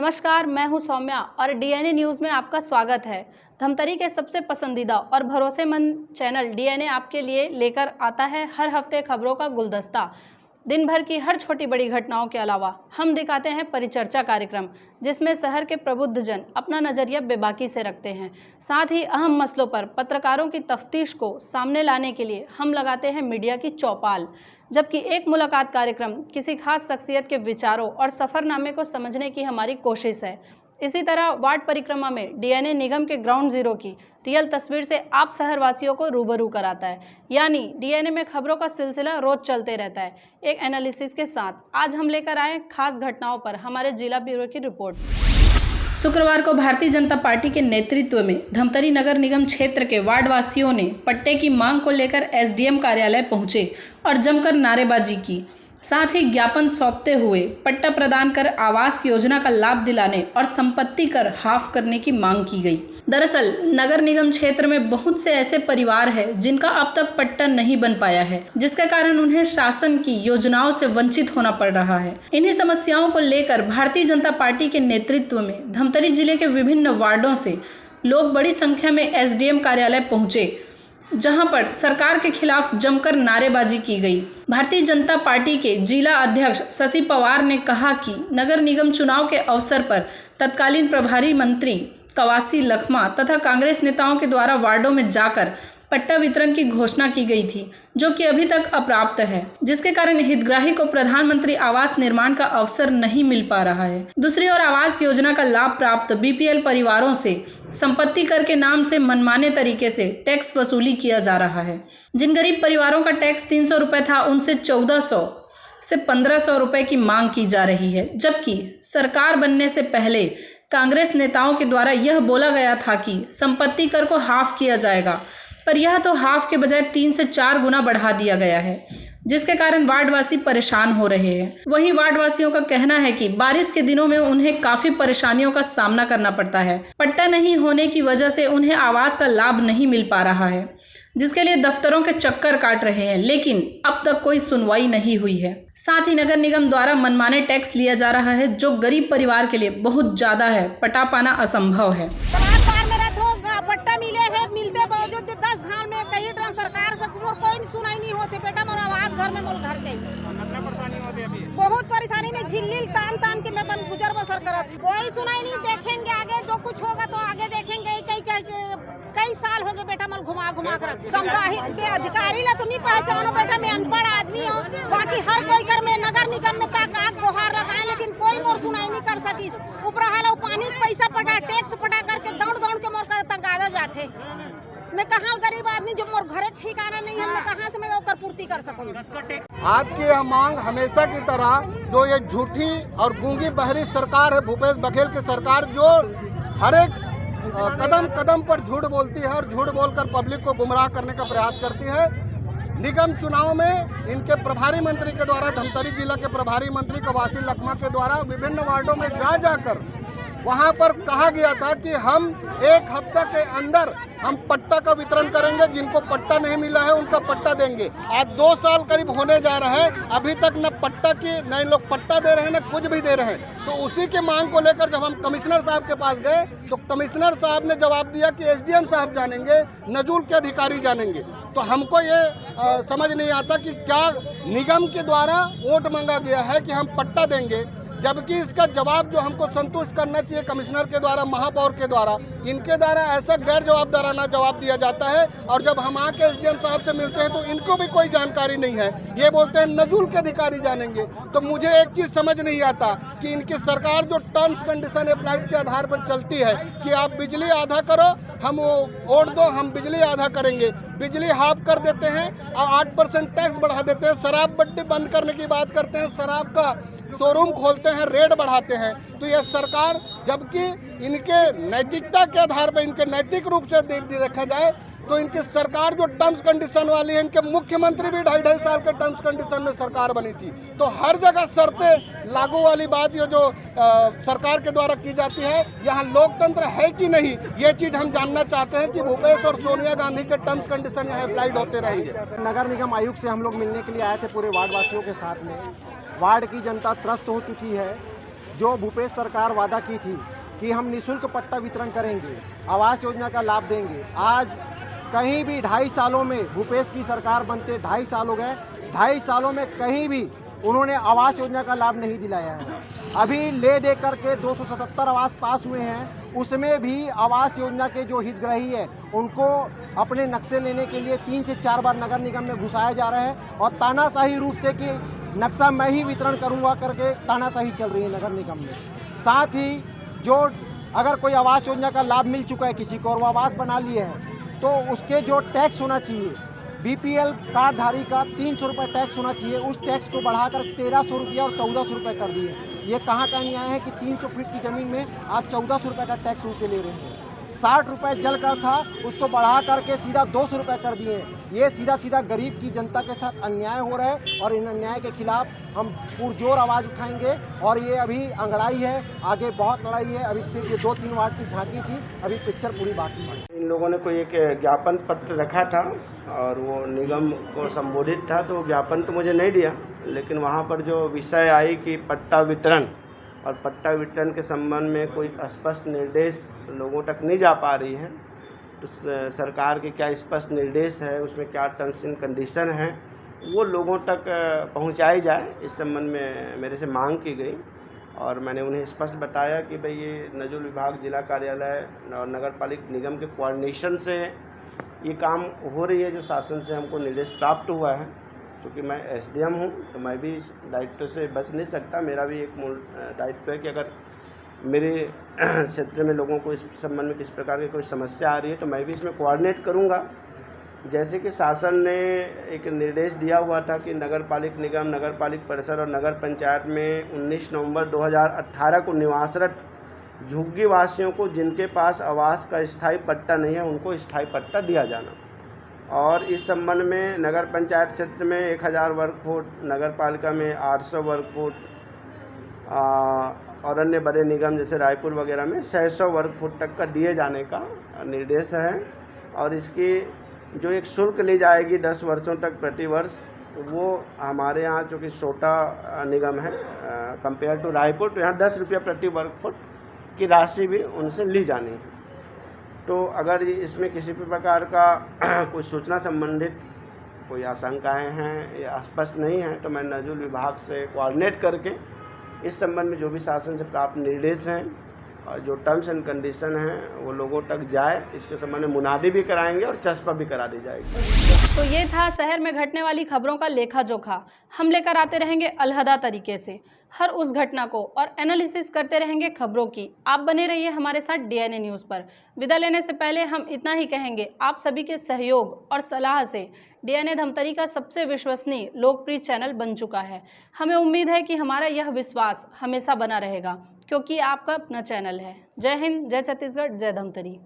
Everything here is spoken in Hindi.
नमस्कार, मैं हूं सौम्या और डीएनए न्यूज़ में आपका स्वागत है। धमतरी के सबसे पसंदीदा और भरोसेमंद चैनल डीएनए आपके लिए लेकर आता है हर हफ्ते खबरों का गुलदस्ता। दिन भर की हर छोटी बड़ी घटनाओं के अलावा हम दिखाते हैं परिचर्चा कार्यक्रम, जिसमें शहर के प्रबुद्ध जन अपना नज़रिया बेबाकी से रखते हैं। साथ ही अहम मसलों पर पत्रकारों की तफ्तीश को सामने लाने के लिए हम लगाते हैं मीडिया की चौपाल, जबकि एक मुलाकात कार्यक्रम किसी खास शख्सियत के विचारों और सफ़रनामे को समझने की हमारी कोशिश है। इसी तरह वार्ड परिक्रमा में डीएनए निगम के ग्राउंड जीरो की रियल तस्वीर से आप शहरवासियों को रूबरू कराता है। यानी डीएनए में खबरों का सिलसिला रोज चलते रहता है, एक एनालिसिस के साथ। आज हम लेकर आए खास घटनाओं पर हमारे जिला ब्यूरो की रिपोर्ट। शुक्रवार को भारतीय जनता पार्टी के नेतृत्व में धमतरी नगर निगम क्षेत्र के वार्ड वासियों ने पट्टे की मांग को लेकर एसडीएम कार्यालय पहुंचे और जमकर नारेबाजी की। साथ ही ज्ञापन सौंपते हुए पट्टा प्रदान कर आवास योजना का लाभ दिलाने और संपत्ति कर हाफ करने की मांग की गई। दरअसल नगर निगम क्षेत्र में बहुत से ऐसे परिवार हैं जिनका अब तक पट्टा नहीं बन पाया है, जिसके कारण उन्हें शासन की योजनाओं से वंचित होना पड़ रहा है। इन्हीं समस्याओं को लेकर भारतीय जनता पार्टी के नेतृत्व में धमतरी जिले के विभिन्न वार्डों से लोग बड़ी संख्या में एसडीएम कार्यालय पहुंचे, जहां पर सरकार के खिलाफ जमकर नारेबाजी की गई। भारतीय जनता पार्टी के जिला अध्यक्ष शशि पवार ने कहा कि नगर निगम चुनाव के अवसर पर तत्कालीन प्रभारी मंत्री कवासी लखमा तथा कांग्रेस नेताओं के द्वारा वार्डों में जाकर पट्टा वितरण की घोषणा की गई थी, जो कि अभी तक अप्राप्त है, जिसके कारण हितग्राही को प्रधानमंत्री आवास निर्माण का अवसर नहीं मिल पा रहा है। दूसरी ओर आवास योजना का लाभ प्राप्त बीपीएल परिवारों से संपत्ति कर के नाम से मनमाने तरीके से टैक्स वसूली किया जा रहा है। जिन गरीब परिवारों का टैक्स 300 रुपये था, उनसे 1400 से 1500 रुपये की मांग की जा रही है, जबकि सरकार बनने से पहले कांग्रेस नेताओं के द्वारा यह बोला गया था कि संपत्ति कर को हाफ किया जाएगा, पर यह तो हाफ के बजाय 3 से 4 गुना बढ़ा दिया गया है, जिसके कारण वार्डवासी परेशान हो रहे हैं। वहीं वार्डवासियों का कहना है कि बारिश के दिनों में उन्हें काफ़ी परेशानियों का सामना करना पड़ता है। पट्टा नहीं होने की वजह से उन्हें आवास का लाभ नहीं मिल पा रहा है, जिसके लिए दफ्तरों के चक्कर काट रहे हैं, लेकिन अब तक कोई सुनवाई नहीं हुई है। साथ ही नगर निगम द्वारा मनमाने टैक्स लिया जा रहा है, जो गरीब परिवार के लिए बहुत ज़्यादा है। पटा पाना असंभव है। पट्टा मिले है, मिलते बावजूद भी 10 घाल में कई टर्म सरकार से कोई सुनाई नहीं होती। बेटा मोर आवास घर में मोल घर चाहिए, बहुत परेशानी में झिल्ली तान तान के मैं गुजर बसर करत। कोई सुनाई नहीं, देखेंगे आगे जो कुछ होगा तो आगे देखेंगे। कई साल हो गए बेटा मोल घुमा घुमा कर अधिकारी ला तो नहीं पहचानो। बेटा मैं अनपढ़ आदमी हूँ, बाकी हर कोई कर में नगर निगम में तक आग गुहार लगाए, लेकिन कोई मोर सुनाई नहीं कर सकी। ऊपर हाल पानी पैसा पटा टैक्स पटा करके दौड़ दौड़ के मोर कर तंगादा जाते। मैं कहाँ गरीब आदमी जो मोर घरे ठिकाना नहीं है, मैं कहाँ से मैं ओकर पूर्ति कर सकूँ। आज की यह मांग हमेशा की तरह जो ये झूठी और गूंगी बहरी सरकार है, भूपेश बघेल की सरकार, जो हर एक कदम कदम पर झूठ बोलती है और झूठ बोलकर पब्लिक को गुमराह करने का प्रयास करती है। निगम चुनाव में इनके प्रभारी मंत्री के द्वारा, धमतरी जिला के प्रभारी मंत्री कवासी लखमा के द्वारा विभिन्न वार्डों में जाकर वहां पर कहा गया था कि हम 1 हफ्ते के अंदर हम पट्टा का वितरण करेंगे, जिनको पट्टा नहीं मिला है उनका पट्टा देंगे। आज 2 साल करीब होने जा रहे हैं, अभी तक न पट्टा की न इन लोग पट्टा दे रहे हैं, न कुछ भी दे रहे हैं। तो उसी की मांग को लेकर जब हम कमिश्नर साहब के पास गए तो कमिश्नर साहब ने जवाब दिया कि एसडीएम साहब जानेंगे, नजूल के अधिकारी जानेंगे। तो हमको ये समझ नहीं आता कि क्या निगम के द्वारा वोट मांगा गया है कि हम पट्टा देंगे, जबकि इसका जवाब जो हमको संतुष्ट करना चाहिए कमिश्नर के द्वारा, महापौर के द्वारा, इनके द्वारा ऐसा गैर जवाबदाराना जवाब दिया जाता है। और जब हम आके एसडीएम साहब से मिलते हैं तो इनको भी कोई जानकारी नहीं है, ये बोलते हैं नजूल के अधिकारी जानेंगे। तो मुझे एक चीज़ समझ नहीं आता कि इनकी सरकार जो टर्म्स कंडीशन अप्लाइड के आधार पर चलती है कि आप बिजली आधा करो, हम वो वोट दो, हम बिजली आधा करेंगे, बिजली हाफ कर देते हैं और 8% टैक्स बढ़ा देते हैं। शराब बड्डी बंद करने की बात करते हैं, शराब का शोरूम खोलते हैं, रेट बढ़ाते हैं। तो यह सरकार, जबकि इनके नैतिकता के आधार पर, इनके नैतिक रूप से देखा जाए तो इनकी सरकार जो टर्म्स कंडीशन वाली है, इनके मुख्यमंत्री भी 2.5 साल के टर्म्स कंडीशन में सरकार बनी थी। तो हर जगह शर्तें लागू वाली बात ये जो सरकार के द्वारा की जाती है, यहाँ लोकतंत्र है कि नहीं, ये चीज़ हम जानना चाहते हैं कि भूपेश और सोनिया गांधी के टर्म्स कंडीशन यहाँ अप्लाइड होते रहेंगे। नगर निगम आयुक्त से हम लोग मिलने के लिए आए थे पूरे वार्ड वासियों के साथ में। वार्ड की जनता त्रस्त हो चुकी है जो भूपेश सरकार वादा की थी कि हम निःशुल्क पट्टा वितरण करेंगे, आवास योजना का लाभ देंगे, आज कहीं भी 2.5 सालों में भूपेश की सरकार बनते 2.5 साल हो गए, 2.5 सालों में कहीं भी उन्होंने आवास योजना का लाभ नहीं दिलाया है। अभी ले दे करके 277 आवास पास हुए हैं, उसमें भी आवास योजना के जो हितग्राही है उनको अपने नक्शे लेने के लिए 3 से 4 बार नगर निगम में घुसाया जा रहा है और तानाशाही रूप से कि नक्शा मैं ही वितरण करूंगा करके तानाशाही चल रही है नगर निगम में। साथ ही जो अगर कोई आवास योजना का लाभ मिल चुका है किसी को और वो आवास बना लिए है तो उसके जो टैक्स होना चाहिए, बीपीएल कार्डधारी का 300 रुपये टैक्स होना चाहिए, उस टैक्स को बढ़ाकर 1300 रुपया और 1400 रुपये कर दिए। ये कहाँ का न्याय है कि 300 फीट की ज़मीन में आप 1400 रुपये का टैक्स उनसे ले रहे हैं। 60 रुपये जल का था उसको बढ़ा करके सीधा 200 रुपये कर दिए। ये सीधा सीधा गरीब की जनता के साथ अन्याय हो रहा है और इन अन्याय के खिलाफ हम पुरजोर आवाज़ उठाएंगे। और ये अभी अंगड़ाई है, आगे बहुत लड़ाई है। अभी सिर्फ ये 2-3 वार्ड की झांकी थी, अभी पिक्चर पूरी बाकी है। इन लोगों ने कोई एक ज्ञापन पत्र रखा था और वो निगम को संबोधित था, तो ज्ञापन तो मुझे नहीं दिया, लेकिन वहाँ पर जो विषय आई कि पट्टा वितरण और पट्टा वितरण के संबंध में कोई स्पष्ट निर्देश लोगों तक नहीं जा पा रही है, तो सरकार के क्या स्पष्ट निर्देश है, उसमें क्या टर्म्स एंड कंडीशन है, वो लोगों तक पहुंचाई जाए, इस संबंध में मेरे से मांग की गई। और मैंने उन्हें स्पष्ट बताया कि भाई ये नजूल विभाग जिला कार्यालय और नगर पालिक निगम के कोऑर्डिनेशन से ये काम हो रही है, जो शासन से हमको निर्देश प्राप्त हुआ है। क्योंकि मैं एसडीएम हूँ तो मैं भी इस दायित्व से बच नहीं सकता। मेरा भी एक मूल दायित्व है कि अगर मेरे क्षेत्र में लोगों को इस संबंध में किस प्रकार की कोई समस्या आ रही है तो मैं भी इसमें कोऑर्डिनेट करूँगा। जैसे कि शासन ने एक निर्देश दिया हुआ था कि नगर पालिक निगम, नगर पालिक परिषद और नगर पंचायत में 19 नवंबर 2018 को निवासरत झुग्गी वासियों को जिनके पास आवास का स्थायी पट्टा नहीं है उनको स्थायी पट्टा दिया जाना। और इस संबंध में नगर पंचायत क्षेत्र में 1000 वर्ग फुट, नगर पालिका में 800 वर्ग फुट और अन्य बड़े निगम जैसे रायपुर वगैरह में 600 वर्ग फुट तक का दिए जाने का निर्देश है। और इसकी जो एक शुल्क ली जाएगी 10 वर्षों तक प्रति वर्ष, वो हमारे यहाँ चूँकि छोटा निगम है कंपेयर टू रायपुर, तो यहाँ 10 रुपया प्रति वर्ग फुट की राशि भी उनसे ली जानी है। तो अगर इसमें किसी भी प्रकार का कोई सूचना संबंधित कोई आशंकाएं हैं या स्पष्ट नहीं है तो मैं नजूल विभाग से कोऑर्डिनेट करके इस संबंध में जो भी शासन से प्राप्त निर्देश हैं और जो टर्म्स एंड कंडीशन हैं वो लोगों तक जाए, इसके संबंध में मुनादी भी कराएंगे और चस्पा भी करा दी जाएगी। तो ये था शहर में घटने वाली खबरों का लेखा जोखा। हम लेकर आते रहेंगे अलहदा तरीके से हर उस घटना को और एनालिसिस करते रहेंगे खबरों की। आप बने रहिए हमारे साथ डीएनए न्यूज़ पर। विदा लेने से पहले हम इतना ही कहेंगे, आप सभी के सहयोग और सलाह से डीएनए धमतरी का सबसे विश्वसनीय लोकप्रिय चैनल बन चुका है। हमें उम्मीद है कि हमारा यह विश्वास हमेशा बना रहेगा क्योंकि आपका अपना चैनल है। जय हिंद, जय छत्तीसगढ़, जय धमतरी।